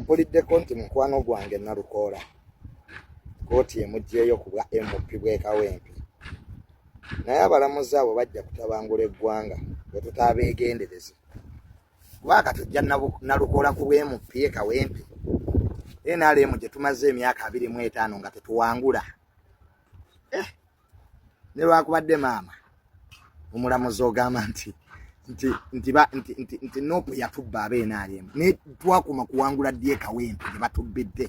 mpuliddeko nti mukwano gwange Nalukoola kooti emugyeyo ku bwa MP bw'e Kawempe naye abalamuzi abo bajja kutabangula eggwanga bwe tutaabeegendereza kubanga tujja Nalukoola ku bwa MP e Kawempe NRM gye tumaze emyaka 25 nga tetuwangula ne lwakubadde maama omulamuzi ogamba nti nopu yatubba ab'NRM ne twakuma kuwangula ddi e Kawempe gye batubbidde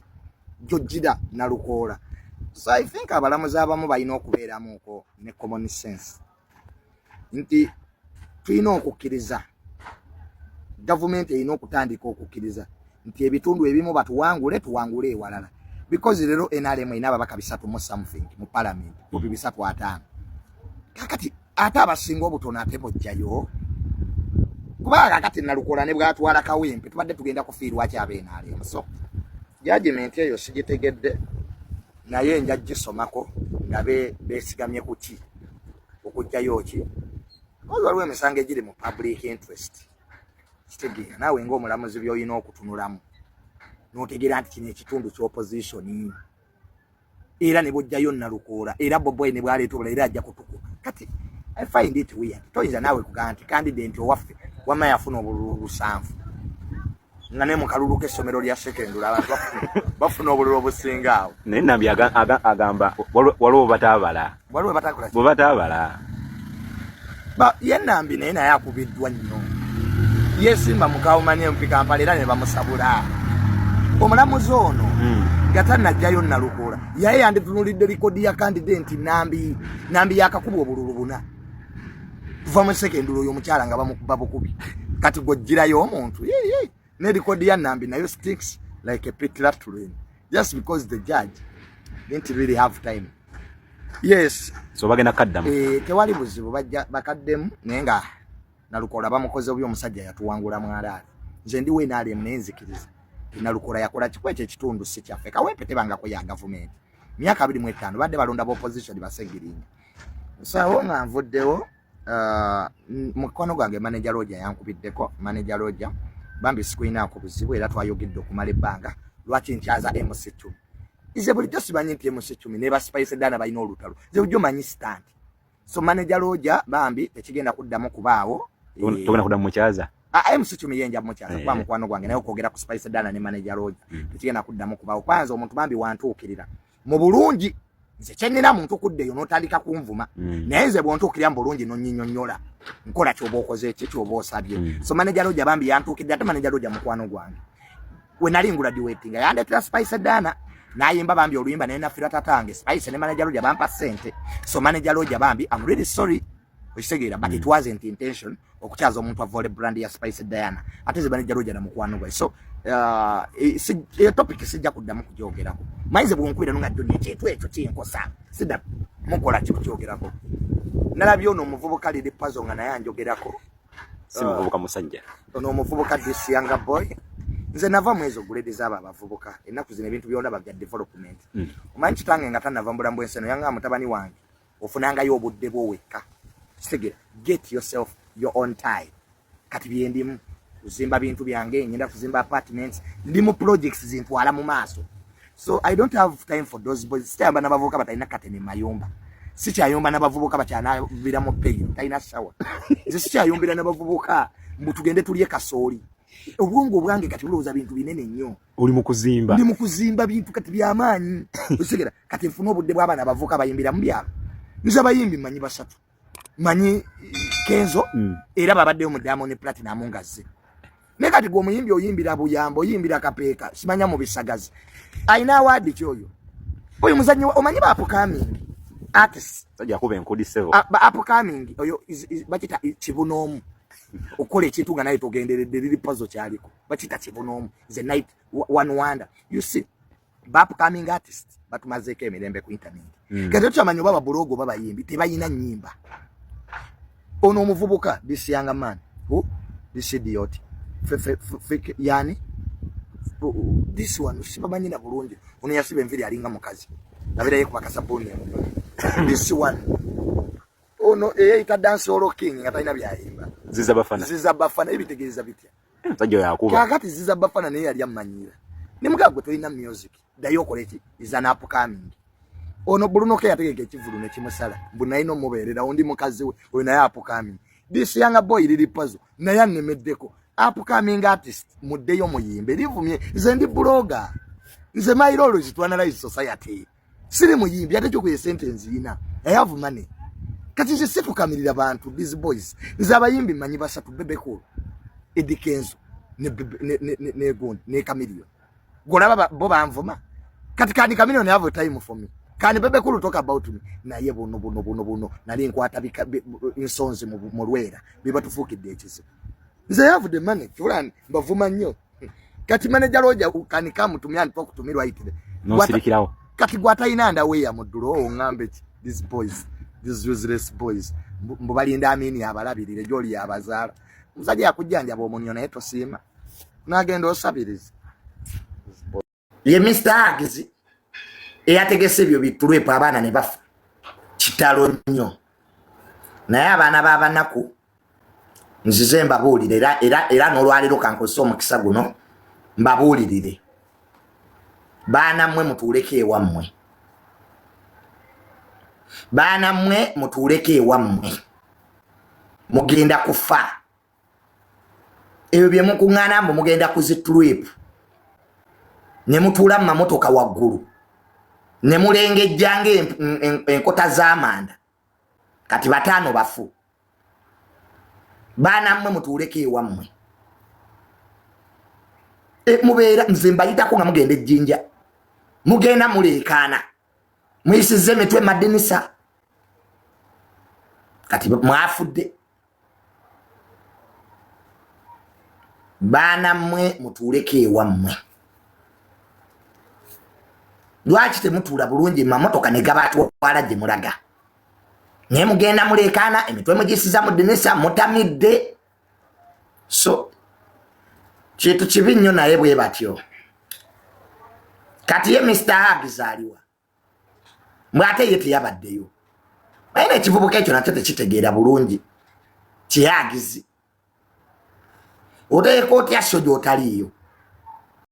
jjojjira Nalukoola. So I think abalamuzi abamu balina okubeeramuko ne common sense nti tulina okukkiriza gavumenti erina okutandika okukkiriza nti ebitundu ebimu batuwangule tuwangule ewalala because lero NRM ina ababaka 3 mu something mu parliament mu 305 kakati ate abasinga obutono ate bojjayo kubanga kakati Nalukoola ne bwatwala Kawempe tubadde tugenda kufiirwa ki ab'NRM. So judgment eyo sigitegedde naye nja gisomako nga beesigamye ku ki okujjayo ki waliwo emisango egiri mu public interest kitegeera naawe ng'omulamuzi by'olina okutunulamu n'otegeera nti kino ekitundu ky'opposition era ne bojjayo Nalukoola era Bobi ne bwaleeta obula era ajja kutukuka kati I find it weird. Toyinza naawe kugamba nti candidate owaffe wamma yafuna obululu 7 nga ne mu kalulu k'essomero lya sekendula abantu bafuna obululu obusinga awo naye Nambi agamba waliwo bataabala bwe bataabala ye Nambi naye akubiddwa nnyo yeesimba mu Kawumanya MP Kampala era ne bamusabula omulamuzi ono gatanajjayo Nalukoola yaye yanditunulidde likodi ya candidate Nambi yakakuba obululu 4 kuva mu sekendula oyo omukyala nga bamukuba bukubi kati gojjirayo omuntu ne likodi ya Nambi nayo sticks like a pit rat train just because the judge didn't really have time. Yes, so bagenda kaddamu tewali buzibu bajja bakaddemu naye nga Nalukoola bamukoze obuyo omusajja yatuwangula mwalaali nze ndiwe NRM nenzikiriza Nalukoola yakola kikwecho ekitundu si kyaffe Kawempe tebangako ya government myaka 25 badde balonda opposition basegiringa so nga nvuddewo mukono gwange manager Roger yankubiddeko manager Roger bambi sikuina ku buzibu era twayogedde okumala ebbanga lwaki nkyaza MC2 ize bulijjo simanyi nti MC2 ne ba Spice Dana balina olutalo ze bujjo manyi stand so manager Roger bambi tekigenda kuddamu kubaawo tugenda kuddamu mukyaza MC2 yenja mukyaza kwa mukwano gwange naye okwogera ku Spice Dana ne manager Roger tekigenda kuddamu kubaawo kwanza omuntu bambi wantuukirira mu bulungi nze kyenina muntu kuddeyo n'otandika kunvuma naye nze bwontuukirira mu bulungi nonyinyonnyola nkola ky'oba okoze ki ky'oba osabye so manager Roger bambi yantuukidde ate manager Roger mukwano gwange we nali graduating yandeetera Spice Dana nayimba bambi oluyimba naye nafira tatange Spice ne manager Roger bampa sente so manager Roger bambi I'm really sorry okitegeera but it wasn't intention okukyaza omuntu avole brand ya Spice Diana ate ze manager Roger na mukwano gwe so topic sijja kuddamu kujyogerako maize bwonkwira nga ddoni ekintu ekyo kinkosa sidda mukola kikujyogerako nalabyo ono omuvubuka liri puzzle nga naye anjogerako si muvubuka musajja ono omuvubuka this younger boy nze nava mwezo grade z'aba abavubuka ennaku zino ebintu byolaba bya development omanyi kitange nga tanavambula mbwenseno yanga mutabani wange ofunangayo obudde bwo wekka kitegeera get yourself your own time kati byendimu kuzimba bintu byange ngenda kuzimba apartments ndi mu projects zintwala mu maaso so I don't have time for those boys sitamba n'abavubuka batalina katene mayumba sikyayumba n'abavubuka bakyanabira mu peyo talina shower nze sikyayumbira n'abavubuka mbu tugende tulye kasooli obwongo bwange kati bulowooza bintu binene nnyo oli mu kuzimba ndi mu kuzimba bintu kati by'amaanyi osigera kati nfuna obudde bw'abaana abavubuka bayimbira mu byalo nze abayimbi manyi 3 manyi Kenzo era babaddeyo mu Diamond Platinum ngazze ne kati gwe omuyimbi oyimbira buyambo oyimbira kapeeka simanya mu bisagazi ayina awadi kyoyo oyo muzannyo omanyi ba upcoming artists sajja kuba enkodi sevo ba upcoming oyo bakita kibunoomu okola ekintu nga naye togenderedde liri puzzle kyaliko bakita kibunoomu is a night one wonder you see ba upcoming artists batumazeeko emirembe ku internet kati tumanyi baba bulogo baba yimbi tebayina nnyimba ono omuvubuka this young man this idiot yani this one sibamanyi na bulungi ono yasiba enviri alinga mukazi nabira yekuba kasabuni this one ono eyita dance all king ngatalina byayimba ziza bafana ibitegereza bitya sajjo yakuba kakati ziza bafana naye yali amanyira ne mugagwe toyina music dayo koleki is an upcoming ono Bruno ke yategeke ekivulu ne kimusala mbunaino muberera undi mukazi we oyo naye upcoming this young boy lili puzzle naye anemeddeko upcoming artist muddeyo muyimbe livumye nze ndi blogger nze my role is to analyze society siri muyimbi ate cyo ku sentence ina I have money kati nze situkamirira abantu these boys nze abayimbi manyi basatu bebeko edikenzo ne gondi ne kamilio golaba bo banvuma kati kandi kamilio ne have time for me kandi bebeko talk about me na ye bono nali nkwata insonzi mu lwera biba tufukidde ekizibu nze have the money fulani mbavuma nnyo kati manager roja ukanika mutumya nto kutumirwa itire no sirikirawo kati gwata inanda we ya mudulo ngambe these boys these useless boys mbalinda amini abalabirire joli yabazala muzaje yakujjanja bomunyo naye tosima nagenda osabiriza ye Mr. Agizi eyategese byo bitulwepo abana ne bafa kitalo nnyo naye abana babanaku nzize mbabulire era nolwaliro kankoso omukisa guno mbabulirire bana mmwe mutuleke ewammwe bana mmwe mutuleke ewammwe mugenda kufa ebyo bye mukungana mbu mugenda kuzitrip ne mutula mamotoka waggulu ne mulengejjanga enkota z'amanda kati batano bafu bana mmwe mutuleke ewammwe mubeera nze mbayitako nga mugenda ejjinja mugenda muleekaana muyisize emitwe madinisa kati mwafudde baana mmwe mutuuleko ewammwe lwaki temutuula bulungi mamotoka ne gabatwala gye mulaga naye mugenda muleekaana emitwe mugisiza mu dinisa mutamidde so kintu kibi nnyo naye bwe batyo kati ye Mr. Agizi aliwa mwate ye teyabaddeyo naye ekivubuka ekyo nakyo tekitegeera bulungi Agizi oteeka otya so gy'otaliiyo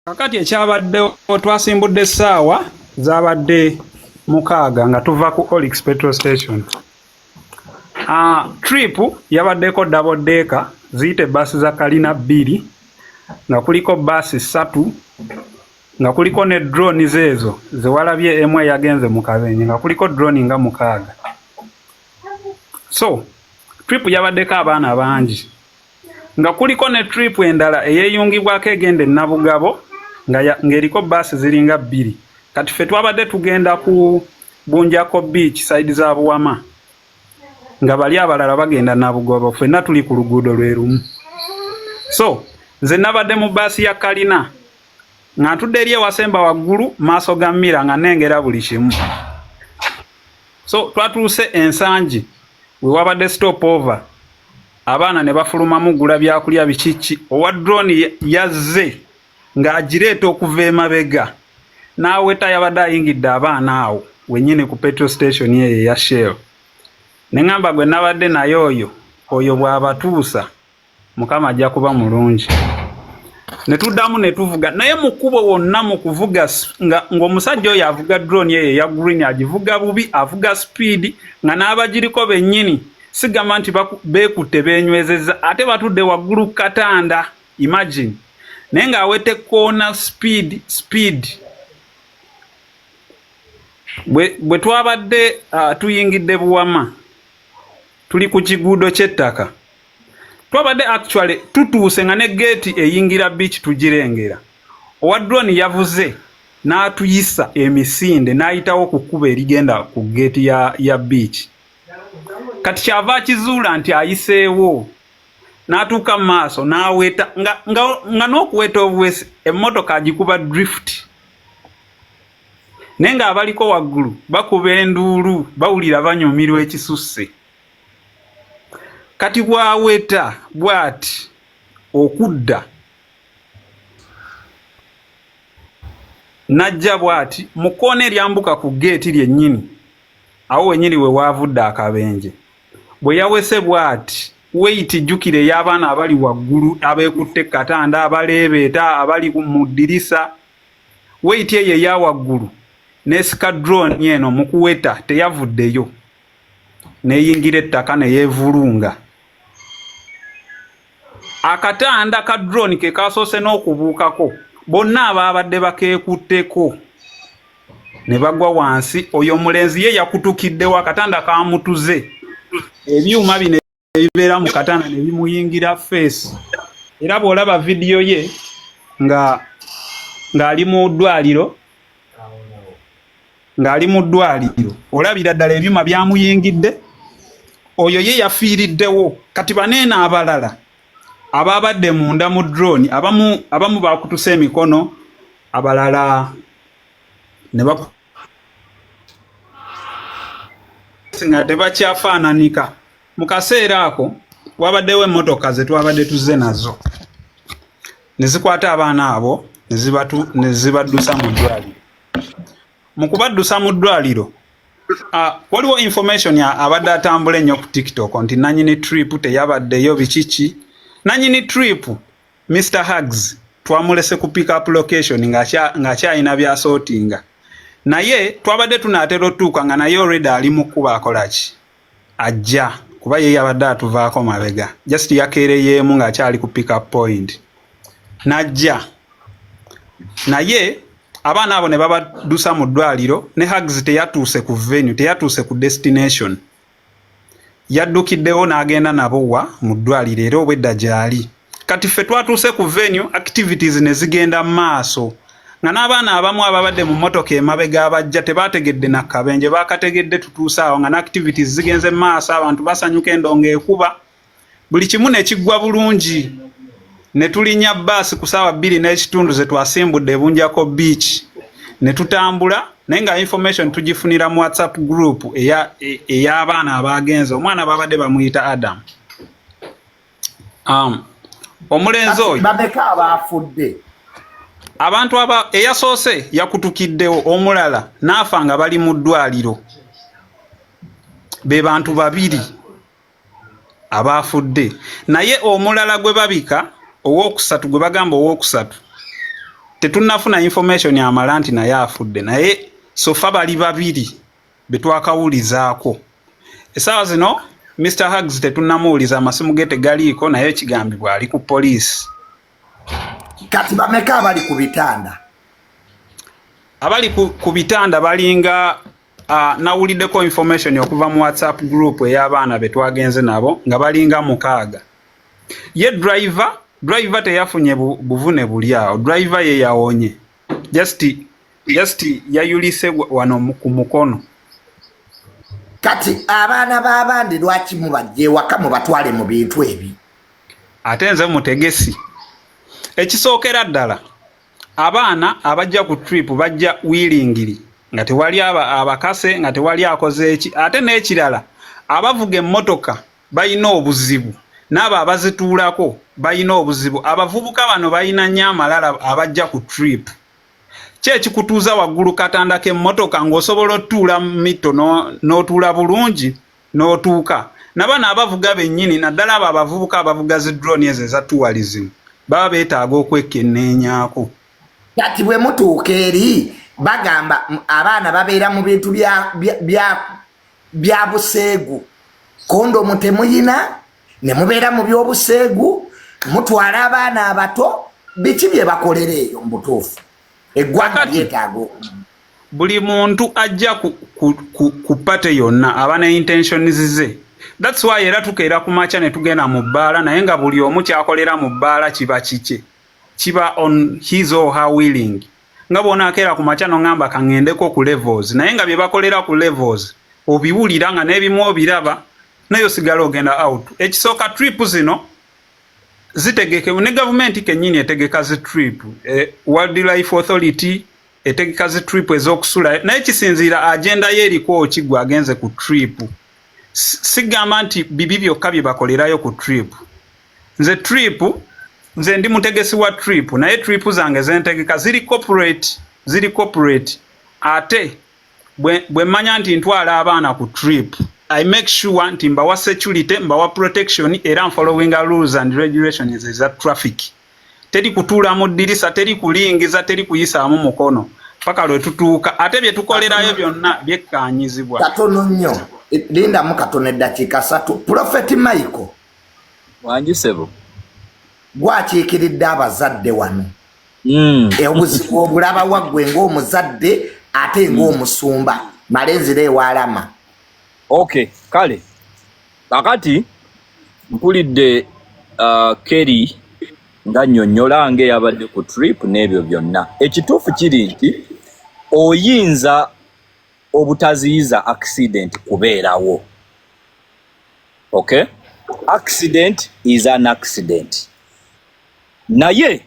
kakati ekyabaddewo twasimbudde essaawa zabadde 6 nga tuva ku Olix petrol station. Trip yabaddeko double decker ziyite basi za kalina 2 nga kuliko basi 3 nga kuliko ne drone zezo zewalabye emu yagenze mu Kabenje nga kuliko drone nga 6. So trip yabaddeko abaana bangi nga kuliko ne trip endala eyeyungibwako egende Nabugabo ng'eriko basi ziringa 2 kati ffe twabadde tugenda ku Bunjako beach side za Buwama nga bali abalala bagenda Nabugabo ffenna tuli ku luguudo lwe lumu. So nze nabadde mu basi ya kalina nga ntudde eri ewasemba waggulu maaso ga mmira nga nnengera buli kimu. So twatuuse ensangi we wabadde stop over abaana ne bafulumamu gula byakulya bikiki owa drone yazze ng'agireeta okuva emabega n'aweta yabadde ayingidde abaana awo wennyini ku petrol station eyo eya Shell. Ne ngamba gwe nabadde naye oyo bw'abatuusa Mukama ajja kuba mulungi. Ne tuddamu ne tuvuga naye mu kkubo wonna mu kuvuga ng'omusajja oyo avuga drone eyo eya green agivuga bubi avuga speed nga n'abagiriko bennyini sigamba nti beekutte beenywezezza ate batudde waggulu katanda imagine naye ng'awete koona speed bwe twabadde tuyingidde Buwama tuli ku kiguudo ky'ettaka twabadde actually tutuuse nga ne gate eyingira beach tugirengera owa drone yavuze n'atuyisa emisinde n'ayitawo ku kkubo erigenda ku gate ya beach kati kyava kizuula nti ayiseewo n'atuuka mu maaso n'aweta nga n'okuweta obuwesi emmotoka agikuba drift naye ng'abaliko waggulu bakuba enduulu bawulira banyumirwa ekisusse. Kati bwaweta bwati okudda najja bwati mukoona eryambuka ku gate lyennyini awo wennyini we waavudde akabenje bwe yawese bwati weyiti jjukire y'abaana abali waggulu abeekutte katanda abaleebeeta abali mu ddirisa weight ye ya waggulu nesika drone eno mukuweta teyavuddeyo neyingira ettaka neyevulunga. Akatanda ka drone ke kasoose n'okubuukako bonna abaabadde bakeekutteko ne bagwa wansi. Oyo omulenzi ye yakutukiddewo, akatanda kamutuze, ebyuma bino ebibeera mu katanda ne bimuyingira face. Era bw'olaba vidiyo ye ng'ali mu ddwaliro olabira ddala ebyuma byamuyingidde. Oyo ye yafiiriddewo. Kati baneena abalala abaabadde munda mu drone abamu baakutuse emikono, abalala ne nga tebakyafaananika. Mu kaseera ako wabaddewo emmotoka ze twabadde tuzze nazo ne zikwata abaana abo ne zibaddusa mu ddwaliro. Mu kubaddusa mu ddwaliro waliwo information abadde atambula ennyo ku TikTok nti nanyini trip teyabaddeyo bikiki. Nanyini trip Mr. Hugs twamulese ku pick up location ng'akyalina byasootinga, naye twabadde tunaatera otuuka nga naye already ali mu kkuba akolaki ajja, kuba ye yabadde atuvaako mabega, just yakeereyeemu ng'akyali ku pick up point najja. Naye abaana abo ne babaddusa mu ddwaliro ne Hugs teyatuuse ku venue, teyatuuse ku destination, yaddukiddewo n'agenda nabo mu ddwaliro era obwedda gyali. Kati ffe twatuuse ku venue, activities ne zigenda mu maaso nga n'abaana abamu ababadde mu mmotoka emabega abajja tebaategedde na kabenje, baakategedde tutuuse awo nga n'activities zigenze mu maaso, abantu basanyuka, endongo ekuba, buli kimu ne kiggwa bulungi. Ne tulinnya bbaasi ku ssaawa 2:30 ze twasimbudde e Bunjako Beach ne tutambula, naye nga information tugifunira mu WhatsApp group ey'abaana abaagenze. Omwana babadde bamuyita Adam. Omulenzi oyo babeka abaafudde, abantu eyasoose yakutukiddewo, omulala n'afa nga bali mu ddwaliro. Be bantu babiri abaafudde, naye omulala gwe babika owookusatu, gwe bagamba owookusatu, tetunnafuna information amala nti naye afudde, naye sofa bali babiri be twakawulizaako. Essaawa zino Mr. Hugs tetunnamuwuliza, amasimu ge tegaliiko, naye ekigambibwa ali ku poliisi. Kati bameka abali ku bitanda? Abali ku bitanda balinga nawuliddeko information okuva mu WhatsApp group ey'abaana be twagenze nabo nga balinga 6. Ye driver teyafunye buvune buli awo, driver ye yawonye, just yayulise wano ku mukono. Kati abaana b'abandi lwaki mubajje waka mubatwale mu bintu ebi? Ate nze mutegesi. Ekisookera ddala abaana abajja ku trip bajja wheelingiri nga tewali abakase, nga tewali akoze eki. Ate n'ekirala abavuga emmotoka balina obuzibu, n'abo abazituulako balina obuzibu. Abavubuka bano balina nnyo amalala abajja ku trip. Ki ekikutuuza waggulu katanda k'emmotoka ng'osobola otuula mu mito n'otuula bulungi n'otuuka. Nabano abavuga bennyini, naddala abo abavubuka abavuga zi drone ezo eza tourism, baba beetaaga okwekenneenyaako. Kati bwe mutuuka eri bagamba abaana babeera mu bintu bya buseegu, kondomu temuyina, ne mubeera mu by'obuseegu, mutwala abaana abato, biki bye bakolera eyo mu butuufu? Eggwanga lyetaaga. Buli muntu ajja ku pate yonna aba ne intentions ze. That's why era tukeera ku makya ne tugenda mu bbaala, naye nga buli omu kyakolera mu bbaala kiba kike, kiba on his or her willing. Nga bw'onaakeera ku makya n'oŋŋamba kaŋŋendeko ku levels, naye nga bye bakolera ku levels obiwulira nga n'ebimu obiraba, naye osigala ogenda out. Ekisooka trip zino zitegeke, ne gavumenti kennyini etegeka zi trip, Wildlife Authority etegeka zi trip ez'okusula, naye kisinziira agenda ye eriko ki gwe agenze ku trip. Sigamba nti bibi byokka bye bakolerayo ku trip. Nze ndi mutegesi wa trip, naye trip zange zentegeka ziri corporate. Ate bwe mmanya nti ntwala abaana ku trip, I make sure nti mbawa security, mbawa protection, era following rules and regulations eza traffic. teri kutuula mu ddirisa, teri kulingiza, teri kuyisaamu mukono paka lwe tutuuka ate bye tukolerayo byonna byekkaanyizibwa. Katono nnyo lindamu katono eddakiika 3. Prophet Michael wanjusebo gwakiikiridde abazadde wano obuzibu obulaba waggwe ng'omuzadde ate ng'omusumba malezira ewalama. Okay, kale kakati mpulidde Kerry nga nnyonnyola ng'eyabadde ku trip n'ebyo byonna. Ekituufu kiri nti oyinza obutaziyiza accident kubeerawo. Okay? Accident is an accident. Naye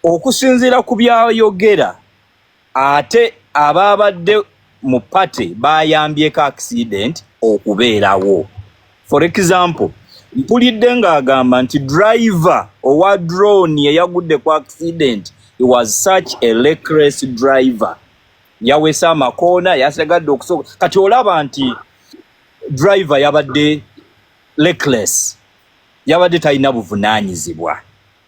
okusinziira ku byayogera ate ababadde mu party bayambyeko accident okubeerawo. For example, mpulidde ng'agamba nti driver owa drone eyagudde ku accident, he was such a reckless driver. Yawesa amakoona yasegadde okusoka. Kati olaba nti driver yabadde reckless, yabadde talina buvunaanyizibwa.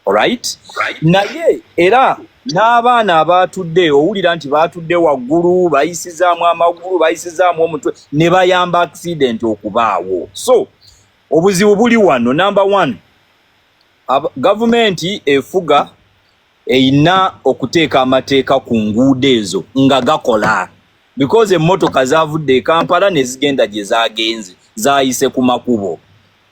Alright? Naye era n'abaana abaatudde owulira nti baatudde waggulu bayisizaamu amagulu bayisizaamu omutwe ne bayamba accident okubaawo. So obuzibu buli wano. Number 1, gavumenti efuga eyina okuteeka amateeka ku nguudo ezo nga gakola, because emmotoka zaavudde e Kampala ne zigenda gye zaagenze zaayise ku makubo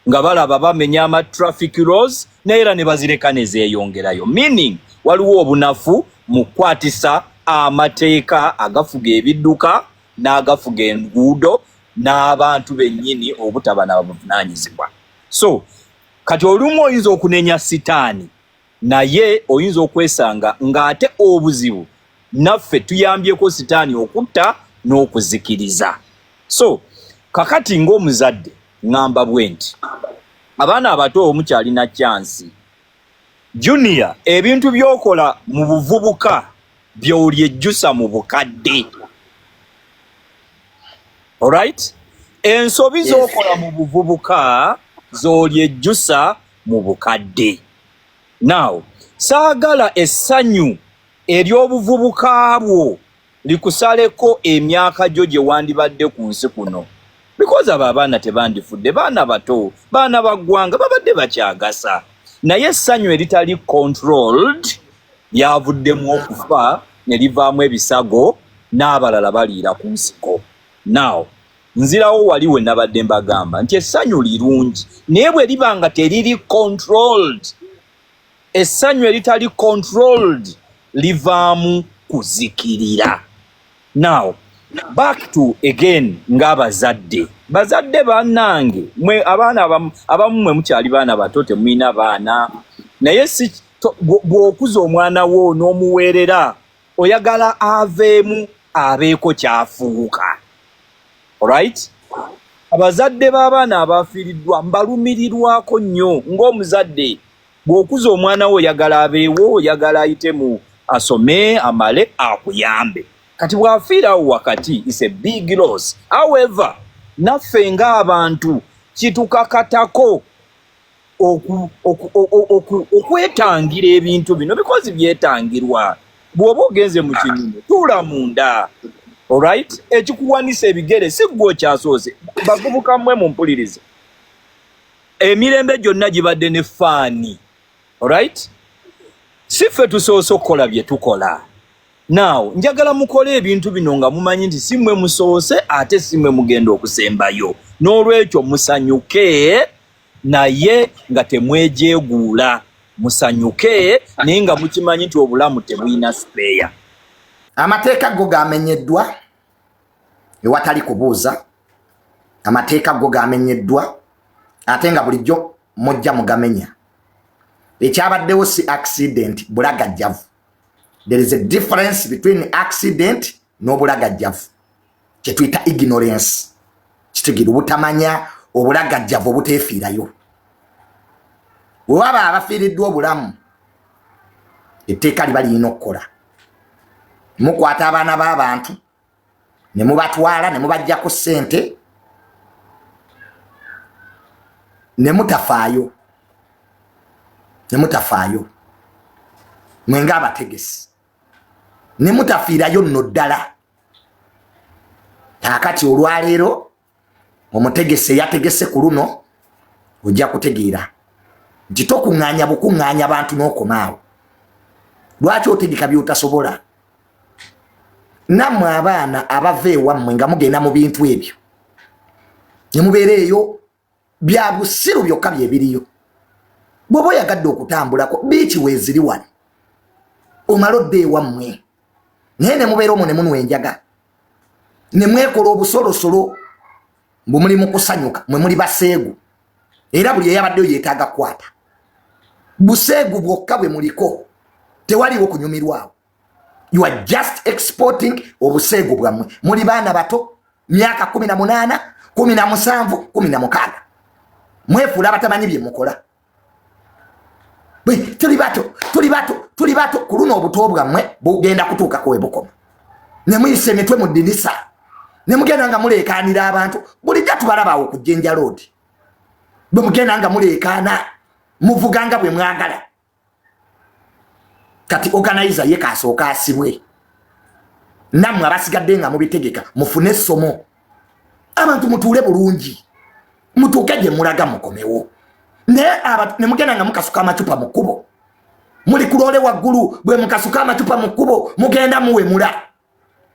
nga balaba bamenya ama traffic laws n'era ne bazireka ne zeeyongerayo, meaning waliwo obunafu mu kukwatisa amateeka agafuga ebidduka n'agafuga enguudo n'abantu bennyini obutaba na buvunaanyizibwa. So kati olumu oyinza okunenya sitaani naye oyinza okwesanga ng'ate obuzibu naffe tuyambyeko sitaani okutta n'okuzikiriza. So kakati ng'omuzadde ngamba bwe nti abaana abato omukyalina chansi Junior, ebintu byokola mu buvubuka by'olyejjusa mu bukadde. Alright? Ensobi z'okola mu buvubuka z'olyejjusa mu bukadde. Now, saagala essanyu ery'obuvubuka bwo likusaleko emyaka gyo gye wandibadde ku nsi kuno. Because abo abaana tebandifudde, baana bato, baana baggwanga babadde bakyagasa. Naye essanyu eritali controlled lyavuddemu okufa ne livaamu ebisago n'abalala baliira ku nsiko. Now, nzirawo wali we nabadde mbagamba nti essanyu lirungi naye bwe liba nga teriri controlled, essanyu eritali controlled livaamu kuzikirira. Now, back to again ng'abazadde. Bazadde bannange, mwe abaana abamu mwe mukyali baana bato temulina baana. Naye si bw'okuza omwana wo n'omuweerera oyagala aveemu abeeko kyafuuka. Alright? Abazadde b'abaana abafiiriddwa mbalumirirwako nnyo ng'omuzadde. Bw'okuza omwana wo oyagala abeewo, oyagala ayitemu asome amale akuyambe. Kati bw'afiirawo wakati is a big loss. However, naffe ng'abantu kitukakatako okwetangira ebintu bino because byetangirwa. Bw'oba ogenze mu kinyume tuula munda. Alright? Ekikuwanisa ebigere si gwe okyasoose. Bavubuka mmwe mumpulirize. Emirembe gyonna gibadde ne faani. Alright? Si ffe tusoose okukola bye tukola. Now, njagala mukole ebintu bino nga mumanyi nti si mmwe musoose ate si mmwe mugenda okusembayo. N'olwekyo musanyuke naye nga temwejeeguula. Musanyuke naye nga mukimanyi nti obulamu tebulina sipeeya. Amateeka go gamenyeddwa ewatali kubuuza. Amateeka go gamenyeddwa ate nga bulijjo mujja mugamenya. Ekyabaddewo si accident bulagajjavu. There is a difference between accident n'obulagajjavu. Kye tuyita ignorance. Kitegeera obutamanya obulagajjavu obuteefiirayo. Waba abafiiriddwa obulamu etteeka liba lirina okukola. Mukwata abaana b'abantu ne mubatwala ne mubaggyako ssente ne mutafaayo. mwenga abategesi ne mutafiirayo nno ddala. Akati olwaleero omutegesi yategese ku luno ojja kutegeera nti tokuŋŋaanya bukuŋŋaanya abantu n'okomaawo. Lwaki otegeka by'otasobola? Nammwe abaana abava ewammwe nga mugenda mu bintu ebyo ne mubeera eyo bya busiru byokka byebiriyo. Bw'oba oyagadde okutambulako biiki weeziri wano omala odda ewammwe naye ne mubeera omwo ne munwa enjaga ne mwekola obusolosolo mbu muli mu kusanyuka mwe muli baseegu era buli eyabaddeyo yeetaaga kukwata. Buseegu bwokka bwe muliko tewaliwo kunyumirwawo. You are just exporting obuseegu bwammwe. Muli baana bato myaka 18, 17, 16 mwefuula abatamanyi bye mukola. Bwe tuli bato ku luno obuto bwammwe bugenda kutuukako we bukoma ne muyise emitwe mu ddinisa ne mugenda nga muleekaanira abantu bulijja tubalabaawo ku Jjenja Road bwe mugenda nga muleekaana muvuga nga bwe mwagala. Kati organizer ye kasooka asibwe nammwe abasigadde nga mubitegeka mufune essomo. Abantu mutuule bulungi mutuuke gye mulaga mukomewo ne mugenda nga mukasuka amacupa mu kkubo muli kuloole waggulu bwe mukasuka amacupa mu kkubo mugenda muwemula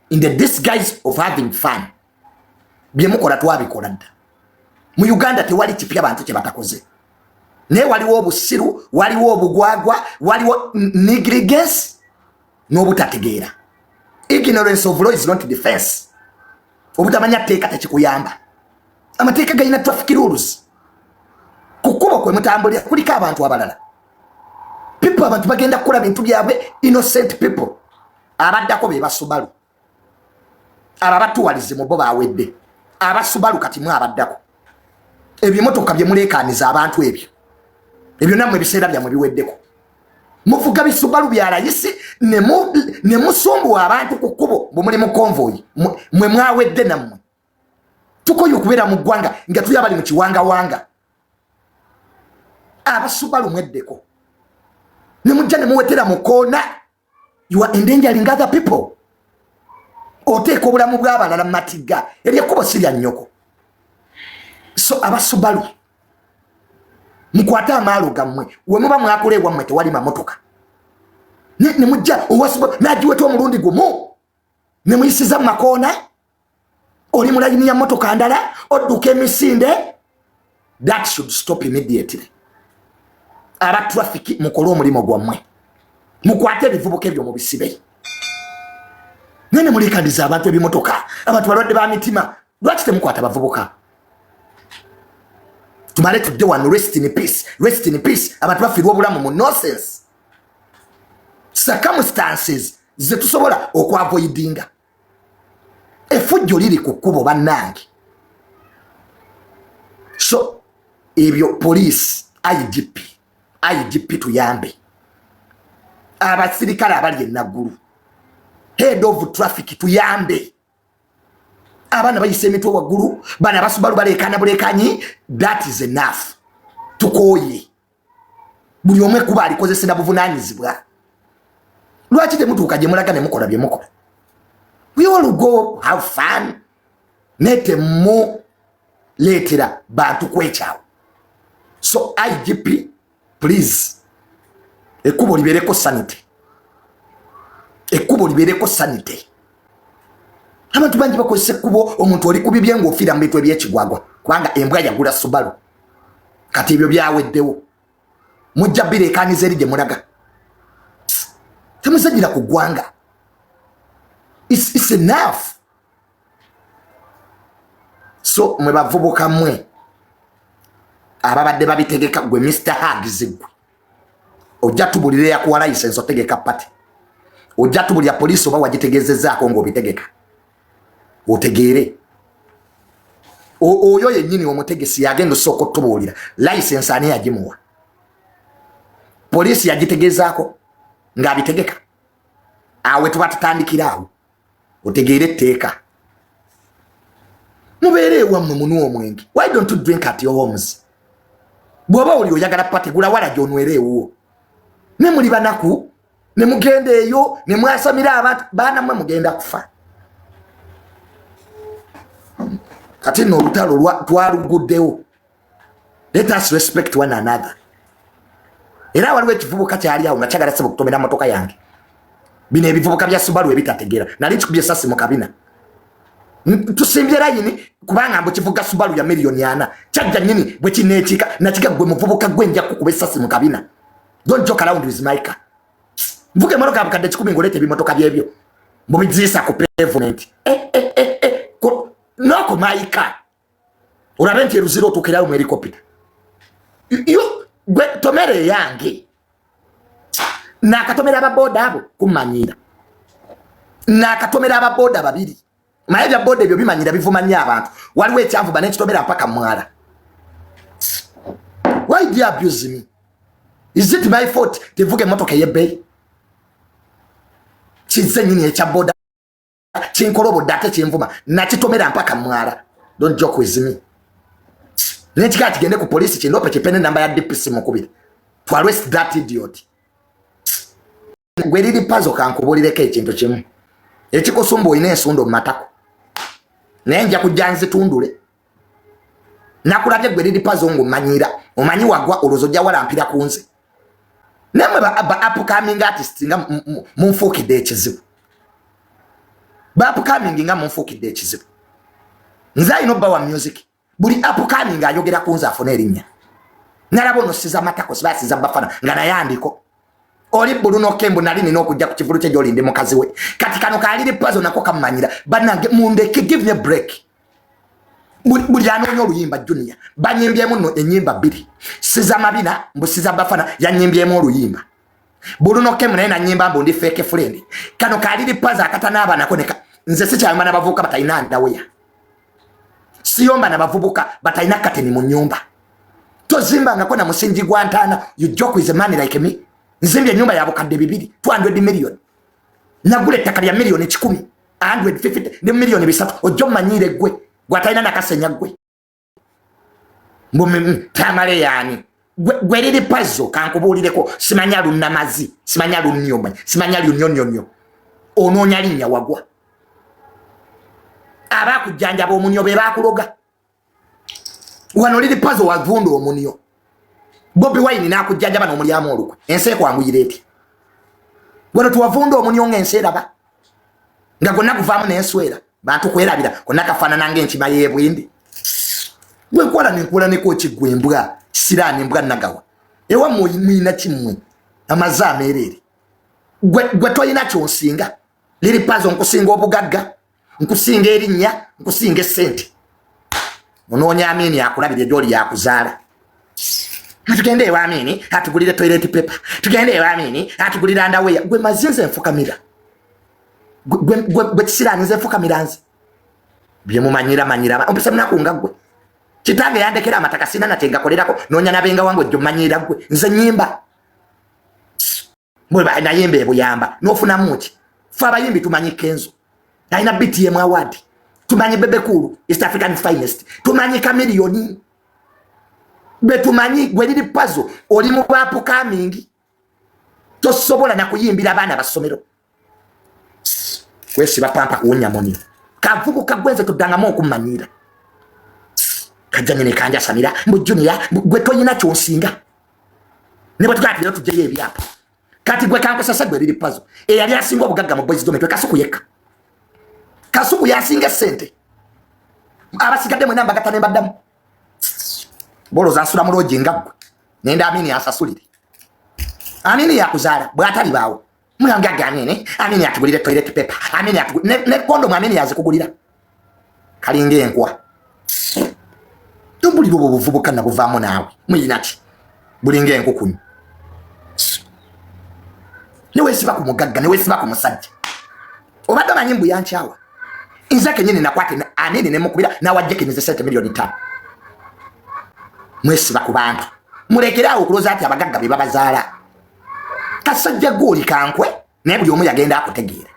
in the disguise of having fun. Bye mukola twabikola dda. Mu Uganda tewali kipya abantu kye batakoze. Naye waliwo obusiru, waliwo obugwagwa, waliwo negligence n'obutategeera. Ignorance of law is not defense. Obutamanya tteeka tekikuyamba. Amateeka galina traffic rules. Ku kkubo kwe mutambulira kuliko abantu abalala. People abantu bagenda kukola bintu byabwe, innocent people. Abaddako be basubalu. Ababatuwalize mu bo baawedde. Abasubalu kati mwe abaddako. Ebimotoka bye muleekaaniza abantu ebyo. Ebyo nammwe ebiseera byammwe biweddeko. Muvuga bisubalu bya layisi ne musumbuwa abantu ku kkubo bwe muli mu convoy mwe mwawedde nammwe. Tukoye okubeera mu ggwanga nga tuli abali mu kiwangawanga. Abasubalu mweddeko. Ne mujja ne muwetera mu koona. You are endangering other people. Oteeka obulamu bw'abalala mu matigga. Eryekkubo si lya nnyoko. So abasubalu mukwata amaalo gammwe we muba mwakola ewammwe tewali mamotoka ne mujja owasuba nagiweta omulundi gumu ne muyisiza mu makoona oli mulayini ya motoka ndala odduka emisinde. That should stop immediately. Aba traffic mukole omulimu gwammwe mukwate ebivubuka ebyo mu bisibe nene mulikandiza abantu ebimotoka abantu balwadde ba mitima. Lwaki temukwata bavubuka? Tumale tudde wano rest in peace. Rest in peace. Abantu bafiirwa obulamu mu nonsense. Circumstances ze tusobola okwavoidinga. Effujjo liri ku kkubo bannange. So ebyo police IGP tuyambe. Abasirikale abali enaggulu. Head of traffic tuyambe. Abana bayise emitwe waggulu bana basubalu baleekaana buleekanyi. That is enough. Tukoye buli omwe kuba alikozesera buvunaanyizibwa. Lwaki temutuuka gye mulaga ne mukola bye mukola? We all go have fun. Nete mu leetera bantu kwekyawo. So IGP please ekkubo libeereko sanity. Ekkubo libeereko sanity. Abantu bangi bakozesa ekkubo omuntu oli kubibye ng'ofiira mu bintu eby'ekigwagwa kubanga embwa yagula Subaru. Kati ebyo byaweddewo. Mujja bireekaaniza eri gye mulaga. Temusagira ku ggwanga. It's enough. So mwe bavubuka mmwe ababadde babitegeka gwe Mr. Huggs gwe ojja tubulire yakuwa license otegeka pati. Ojja tubulira poliisi oba wagitegeezezzaako ng'obitegeka otegeere. Oyo yennyini omutegesi yagenda osooka otubuulira license ani yagimuwa? Poliisi yagitegeezaako ng'abitegeka. Awe tuba tutandikira awo otegeere etteeka. Mubeere ewammwe munwa omwenge. Why don't you drink at your homes? Bw'oba oli oyagala pati gula wala gy'onwera ewuwo. Ne muli banaku ne mugende eyo ne mwasamira abantu bana mwe mugenda kufa kati no lutalo twaluguddewo. Let us respect one another. Era waliwo ekivubuka kyali awo nga kyagala sebo kutomera motoka yange. Bino ebivubuka bya Subaru ebitategeera. Nali kikubye sasi mu kabina. Tusimbye layini kubanga mbo kivuga Subaru ya miliyoni 4. Kyajja nyini bwe kineetika na kigagwe muvubuka gwenja kukuba sasi mu kabina. Don't joke around with my car. Mvuge motoka abakadde 10 ngolete bimotoka byebyo. Mbo bizisa ku pavement. Noko my car. Urabenti eruziro tukirawo mu helicopter. Yo gwe tomere yange na katomera ababoda abo kumanyira na katomera ababoda babiri maye boda ebyo bimanyira bivumanya abantu waliwo ekyavu bane kitomera mpaka mwala. Why do you abuse me? Is it my fault tevuge motoka yebei kize nyini ekya boda kinkolobo date kimvuma na kitomera mpaka mwala? Don't joke with me. Nechika kigende ku police kindope kipene namba ya DPC mukubira. To arrest that idiot. Gwelili pazo kankubolireke ekintu kimu. Ekikusumbu ine ensundo matako. Nenja kujanze tundule. Nakulabye gwelili pazo ngo manyira. Omanyi wagwa olozoja wala mpira kunze. Nemwe ba upcoming artist nga munfukide ekizibu. Ba upcoming nga munfukide ekizibu. Nza ino bawa music. Buli upcoming ayogera kunza afone erinnya. Nalabo siza matako siza bafana ngana yandiko. Oli Bruno Kembo nali nino okujja ku kivulu kye joli ndi mukazi we. Kati kano kaliri pazo nako kamanyira. Banange mundeke give me a break. Buli anonyo oluyimba Junior. Banyimbyemu no enyimba 2. Siza mabina mbu siza bafana yanyimbyemu oluyimba. Bruno Kembo naye nanyimba mbu ndi fake friend. Kano kaliri pazo akatana abana koneka. Nze sikyamba nabavuka batayina ndaweya. Siyomba nabavubuka batayina kateni mu nyumba. Tozimba ngako na musinji gwantana. You joke with a man like me. Nzimbye nyumba ya bukadde 200 million. Nagule ettaka lya million 10. 150 ne million 3. Ojo manyire gwe. Gwatayina nakasenya gwe. Mbumi tamale yani. Gwe lili pazo kankubulireko simanya lunnamazi, simanya lunnyomanyi, simanya lunyonyonyo. Ononya linnya wagwa. Abakujjanja bomunyo be bakuloga. Wano lili pazo wavundo omunyo. Bobi Wine nakujjanja bano mulyamu olukwe. Ense kwanguyire eti. Wano tuwavundo omunyo ng'enseera ba. Nga gonna kuvaamu n'enswera. Bantu kwerabira konna kafaanana ng'enkima y'ebwindi. Gwe nkwala neko kigwembwa kisiraani mbwa nagawa. Ewa mwina kimwe amaze ameerere. Gwe toyina kyonsinga. Lili pazo nkusinga obugagga. Nkusinga erinnya, nkusinga sente. Ononya amini akulabire joli yakuzaala. Tugende ewa amini atugulire toilet paper. Tugende ewa amini atugulire underwear. Gwe mazinze enfukamira. Gwe kisirani nze enfukamira nze. Bye mumanyira. Ompesa mnakunga gwe. Kitange yandekera amataka sina natenga kolerako nonya nabenga wangu jjo manyira gwe. Nze nyimba. Mwe ba nayimba ebuyamba. Nofuna muki. Fa abayimbi tumanyi Kenzo. Naina BTM award. Tumanyi Bebekulu, East African Finest. Tumanyi Kamilioni. Betumanyi gwelili pazo. Oli mu bapu kamingi. Tosobola na kuyimbira abana basomero. Kwesi bapampa kuwonya monyo. Kavubu kagwenze tudangamo okumanyira. Kajanyine kanja Samira. Mbu Junior, gwe toyina kyonsinga. Nebo tukatira tujeye ebyapa. Kati gwe kanko sasa gwelili pazo. Eyali asinga obugagga mu boys dometwe kasuku yeka. Kasuku yasinga sente. Abasigadde mwe namba gatane baddamu. Bolo zansula mu loje ngagwe. Nenda amini asasulire. Amini yakuzaala bwatali bawo. Muyangaga amini, amini atugulire toilet paper. Amini atugulire ne kondo amini yazikugulira. Kalinge enkwa. Tumbuliro bobuvubuka na buvamo nawe. Muyinati. Bulinge enkukunyu. Niwe siba ku mugagga, niwe siba ku musajja. Obadde manyimbu yanchawa. Inzake nyine nakwate anene nemukubira na wajjeke nize sente milioni 5. Mwesi bakubantu. Mulekera okuloza ati abagagga be babazaala. Kasajja goli kankwe naye buli omu yagenda akutegeera.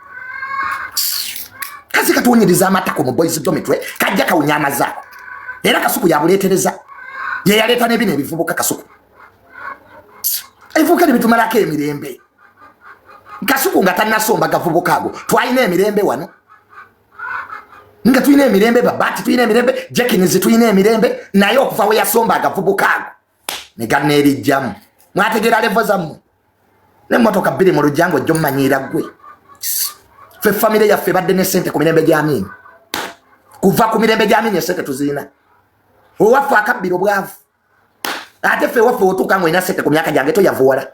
Kazi katuwonyiriza amatako mu boys dometwe kajja kawunyama zaako. Era kasuku yabuleetereza. Ye yaleeta ne bino ebivubuka kasuku. Ebivubuka ne bitumalako emirembe. Kasuku nga tannasomba gavubuka ago twalina emirembe wano nga tulina emirembe babati tulina emirembe Jenkins tulina emirembe naye okuva we yasomba agavubuka ago ne gannerijjamu mwategeera levo zammwe ne motoka bbiri mu lujango jjo mmanyiira gwe ffe famire yaffe badde ne ssente ku mirembe gy'Amin kuva ku mirembe gy'Amin essente tuziina owaffe akabbiro bwavu ate ffe waffe otuuka ng'olina ssente ku myaka gyange toyavuwala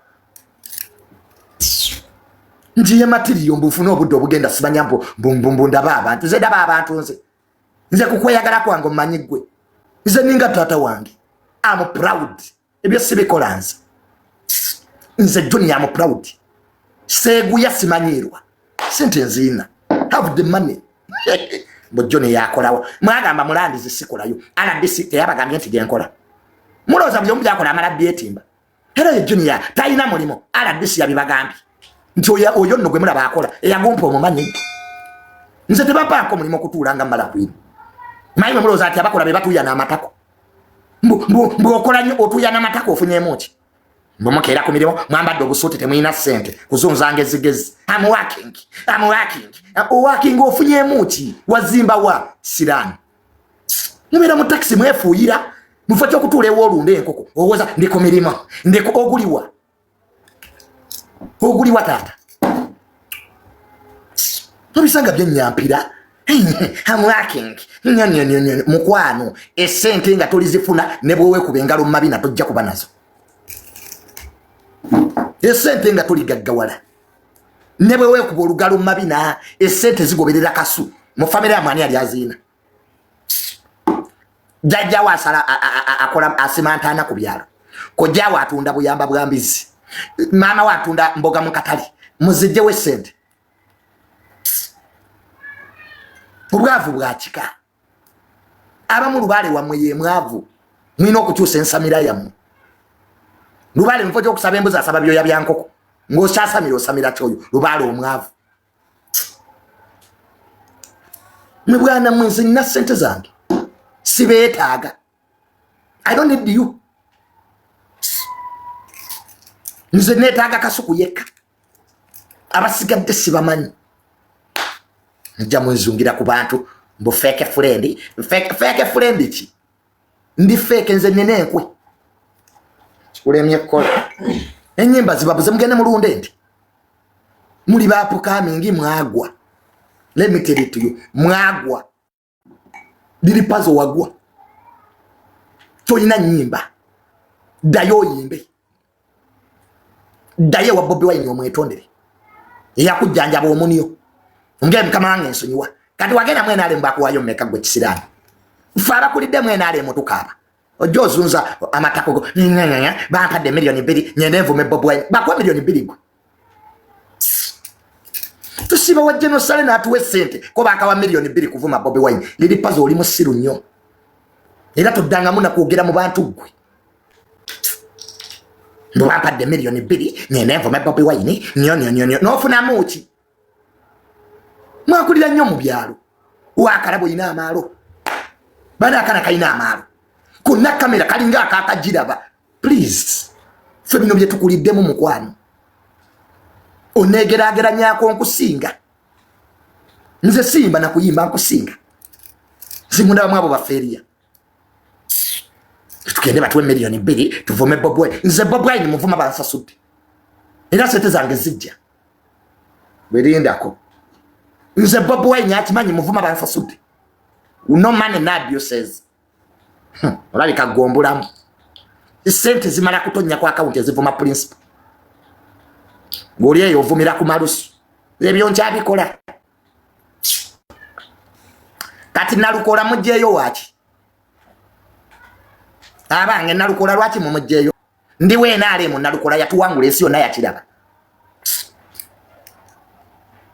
njiye matiriyo mbufuna obudde obugenda simanya mbumbu ndaba abantu nze ndaba abantu nze kukweyagala kwange omanyi ggwe nze ninga taata wange am proud ebyo sibikola nze Johnny am proud seeguya simanyirwa sente nziina have the money bo Johnny yakolawo mwagamba mulandizi sikolayo RDC teyabagambye nti genkola muloza byombi yakola amala byetimba era Johnny ya tayina mulimo RDC yabibagambye nti oyo nno gwe mulaba akola eyagompa omumanyi nze tebapaako mulimo kutuulanga mala kwini mayiwe muloza ati abakola be batuyana amatako mbu okola nnyo otuyana amatako ofunyemu ki mbumukeera ku mirimu mwambadde obusuuti temuyina ssente kuzunzanga ezigezi am working ofunyemu ki wazimba wa sirani mubeera mu takisi mwefuuyira mufa ky'okutuula ewoolunda enkoko owoza ndi ku mirimu ndeko oguliwa taata tobisanga byenyampira am working mukwano essente nga tolizifuna ne bwewekuba engalo mu mabina tojja kuba nazo essente nga toligaggawala ne bwewekuba olugalo mu mabina essente zigoberera kasu mu famire ya mwani ali aziina jajja wasala akola asimantana ku byalo kojja watunda buyamba bwambizi mama watunda mboga mu katali muzijje wessente obwavu bwakika abamu lubaale wammwe ye mwavu mwina okukyusa ensamira yammwe lubaale mufo gy'okusaba embuzi asaba byoya bya nkoko ng'okyasamira osamira kyoyo lubaale omwavu mwe bwana mmwe nze nina ssente zange sibeetaaga I don't need you nze neetaaga kasuku yekka abasigadde sibamanyi nja mwezungira ku bantu mbu fake friend ki ndi fake nze nina enkwe kikulemye ekkola ennyimba zibabuze mugende mulunde nti muli baapukamingi mwagwa let me tell it to you mwagwa liri pazo wagwa tolina nnyimba ddayo oyimbe ddayo wa Bobi Wine omwetondere eyakujjanjaba omuniyo ngebe mukama wange nsonyiwa kati wagenda mwena ale mbakuwayo mmeka gwe kisirani ffe abakulidde mwena ale mutukaaba ojja ozunza amatako go bampadde miliyoni 2 nyende envume Bobi Wine bakuwa miliyoni 2 gwe tusiba wa genocide n'atuwa ssente ko bakawa miliyoni 2 kuvuma Bobi Wine liri pazo oli musiru nnyo era toddangamu nakwogera mu bantu gwe bampadde miliyoni 2 nyende envume Bobi Wine nyo n'ofunamu ki mwakulira nnyo mu byalo wakalabo ina amaalo bana akana kayina amaalo kuna kamera kalinga akakajiraba please ffe bino bye tukuliddemu mukwano onegeraageranyako nkusinga nze simba nakuyimba nkusinga zimunda bamwe abo bafeeriya tukende batuwe miliyoni 2 tuvume Bobi Wine nze Bobi Wine muvuma bansasudde era sente zange zijja berindako nze Bobi Wine akimanyi muvuma bansasudde no man na abuses olabika gombulamu sente zimala kutonya kwa account ezivuma principal ngoli eyo ovumira ku malusu ebyo nkyabikola kati nalukola mujjeyo waki abange nalukola lwaki mu mujjeyo ndi weena ale mu nalukola yatuwangula ensi yonna yakiraba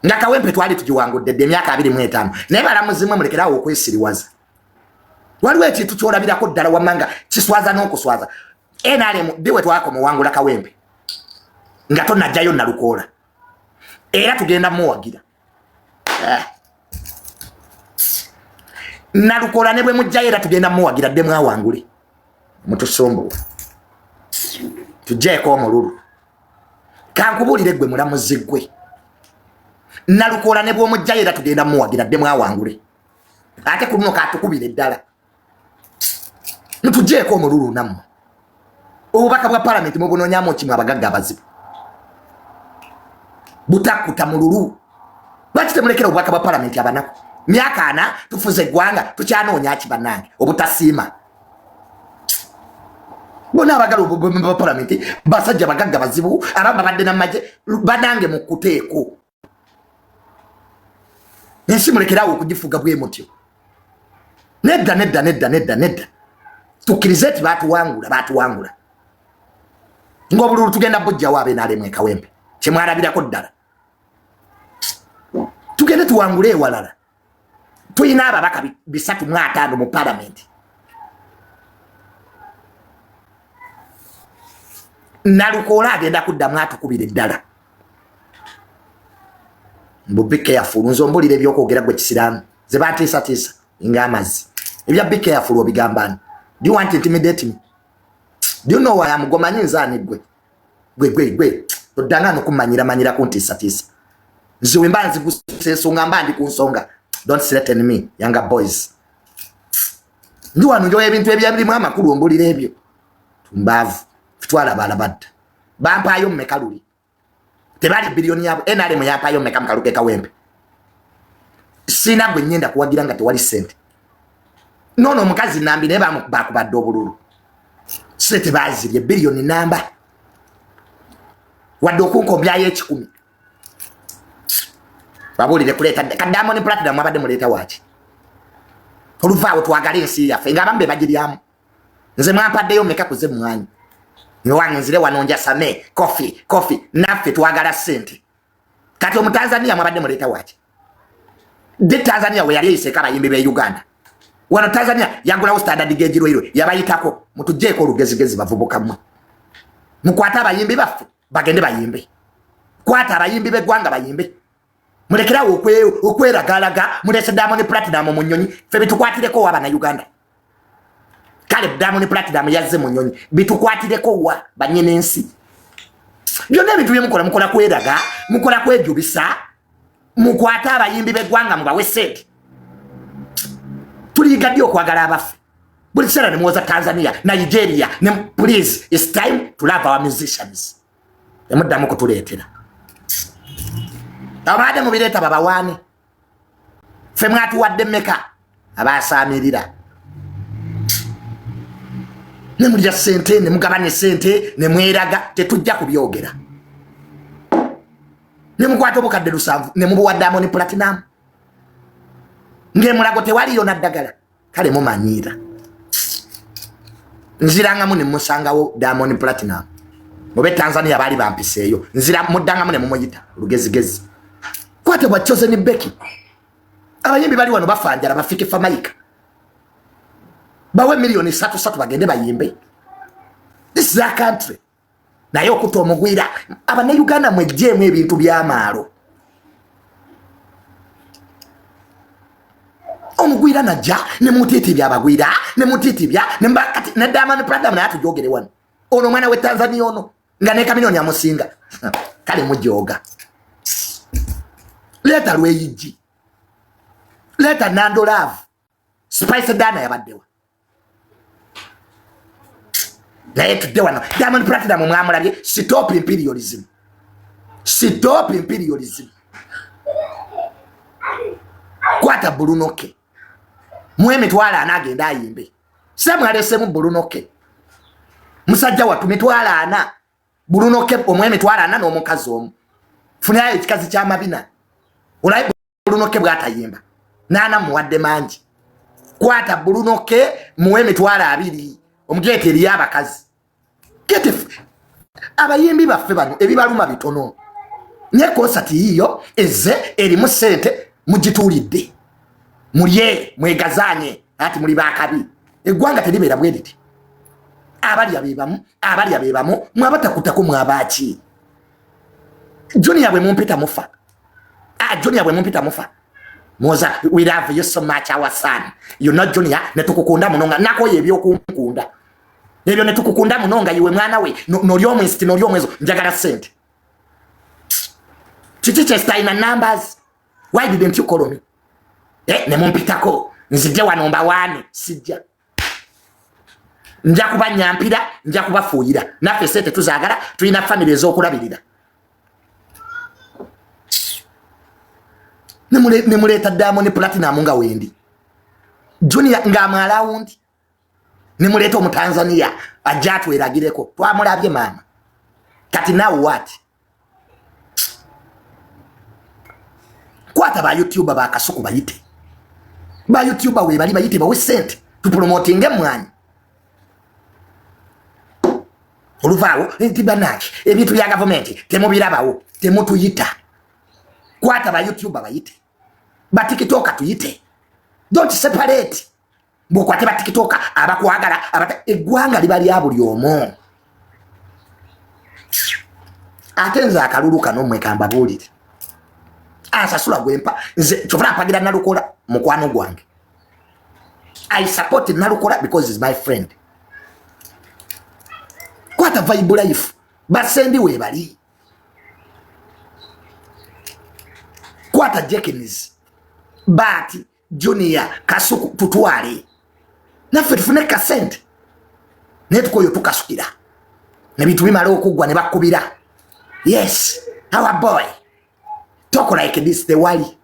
nga Kawempe twali tugiwangudde emyaka 25 naye balamuzimwe mulekerawo okwesiriwaza waliwo ekintu kyolabirako ddala wamanga kiswaza n'okuswaza NRM diwe twako muwangula Kawempe nga tonajjayo nalukola era tugenda muwagira nalukola ne bwe mujjayo era tugenda muwagira dde mwawangule mutusombo tujjeeko omululu kankubulire gwe mulamuzi gwe Nalukola ne bw'omujjayo era tugenda muwagira dde mwawangule ate kuno katukubira eddala ntujjeeko omululu nammwe obubaka bwa palamenti mubunoonyamu kimu abagagga abazibu butakuta mululu lwaki temulekera obubaka bwa palamenti abanaku myaka 4 tufuze eggwanga tukyanoonya ki bannange obutasiima bona abagala obubaka bwa palamenti basajja bagagga bazibu abamba badde n'amagye banange mu kuteeko ensi mulekerawo okugifuga bwe mutyo nedda tukkirize ti baatuwangula ng'obululu tugenda bujjawo ab'enaalemu ekawempe kyemwalabirako ddala tugende tuwangule ewalala tulina ababaka 305 mu palamenti Nalukola agenda kuddamu atukubira eddala be careful nzombulira ebyokwogera gwe kisiramu ze batiisatiisa ng'amazzi ebya be careful obigambani. Do you want to intimidate me? Do you know why I'm gomanyi nzaani gwe oddanga nokumanyira kuntiisatiisa nze we mba nzigusensonga mba ndi ku nsonga. Don't threaten me younger boys. Ndi wano njoya ebintu ebyabirimu amakulu ombulira ebyo tumbaavu fitwala balabadda bampaayo mmeka luli tebali biliyoni yabo NRM yampaayo mmeka mukaluke kawempe sina gwe nyenda kuwagira nga tewali sente nono omukazi nambi naye bakubadde obululu sente bazirye biliyoni namba wadde okunkombyayo 10 babulire kuleeta Diamond Platinum abadde muleeta waki oluvaawo twagala ensi yaffe ng'abamu bagiryamu nze mwampaddeyo mmeka kuze mwanyi nwange nzire wanonja same coffee naffe twagala sente kati omutanzania mwabadde muleeta waki de Tanzania we yali eyiseka abayimbi be Uganda wano Tanzania yagulawo standard gauge lwirwe yabayitako mutujjeeko olugezigezi bavubuka mmwe mukwata abayimbi baffe bagende bayimbe kwata abayimbi b'eggwanga bayimbe mulekerawo okweragalaga mulese Diamond Platinum mu nnyonyi ffe bitukwatireko wa bana Uganda kale Diamond Platinum yazze mu nnyonyi bitukwatireko wa banyene ensi byonna ebintu byemukola kweraga mukola kwejubisa mukwata abayimbi b'eggwanga mubawe sente tuligadde okwagala abaffe buli kiseera ne muwoza Tanzania Nigeria ne please it's time to love our musicians emuddamu kutuleetera abadde mubireeta babawaane ffe mwatuwadde mmeka abasaamirira ne mulya sente ne mugabane sente ne mweraga tetujja kubyogera ne mukwata obukadde 7 ne mubuwa Diamond Platinum ng'emulago tewaliyo naddagala kale mumanyiira nzirangamu ne musangawo Diamond Platinum mube Tanzania bali bampiseeyo nzira muddangamu ne mumuyita lugezigezi kwate bwachoze ni Becky abayimbi bali wano bafanjala bafike Famaika bawe milioni 3 bagende bayimbe. This is our country naye okuta omugwira abane Uganda mwejjemu ebintu by'amaalo omugwira najja ne mutiti byabagwira ne mutiti bya ne mbakati ne Diamond Platinum na atujogere wano ono mwana we Tanzania ono nga ne kamilioni amusinga kale mujoga leta lweyiji leta Nando Love Spice Dana yabaddewa naye tudde wano Diamond Platinum mwamulabye stop imperialism kwata Bulunoke mwemitwala anagenda ayimbe semwalesemu Bulunoke musajja watu mitwala ana Bulunoke omwemitwala ana n'omukazi omu funayo ekikazi ky'amabina olaye Bulunoke bwatayimba nana muwadde mangi kwata Bulunoke muwe mitwala 2 omugete eri abakazi kete abayimbi baffe bano ebibaluma bitono ne concert yiyo eze eri mu sente mugitulidde mulye mwegazanye ati muli bakabi eggwanga teribera bwediti abali abebamu mwabatakutako mwabaki Junior bwe mumpita mufa Junior bwe mumpita mufa Moza we love you so much our son you not Junior netukukunda munonga nako yebyo kunkunda ebyo netukukunda munonga yiwe mwana we noli omwezi noli omwezo njagala sente Chichiche star in numbers. Why didn't you call me? Ne mumpitako. Nzije wa number 1. Sijja. Nja kuba nyampira, nja kuba fuuyira. Naffe sente tuzagala, tulina family ez'okulabirira. Nemuleta Diamond Platinum nga wendi. Junior nga amalawundi. Nemuleta omu Tanzania ajja tweragireko. Twamulabye mama. Kati now what? Kwata ba YouTuber ba Kasuku bayite. Ba YouTuber we bali bayite bawe sente tu promoting emwanyi. Oluvaawo ntibanaki ebintu bya government temubirabawo temutuyita. Kwata ba YouTuber bayite. Ba TikToker tuyite. Don't separate. Bokwate ba TikToker abakwagala abata eggwanga libali abuli omo. Atenza akalulu kano mwe kamba bulire. Asasula gwempa nze chofuna apagira nalukola mukwano gwange. I support nalukola because he's my friend. Kwata vibe life basendi we bali. Kwata Jenkins Bati Junior Kasuku tutwale naffe tufune kasente netukoyo tukasukira nebintu bimala okugwa ne bakubira. Yes, our boy talk like this the wali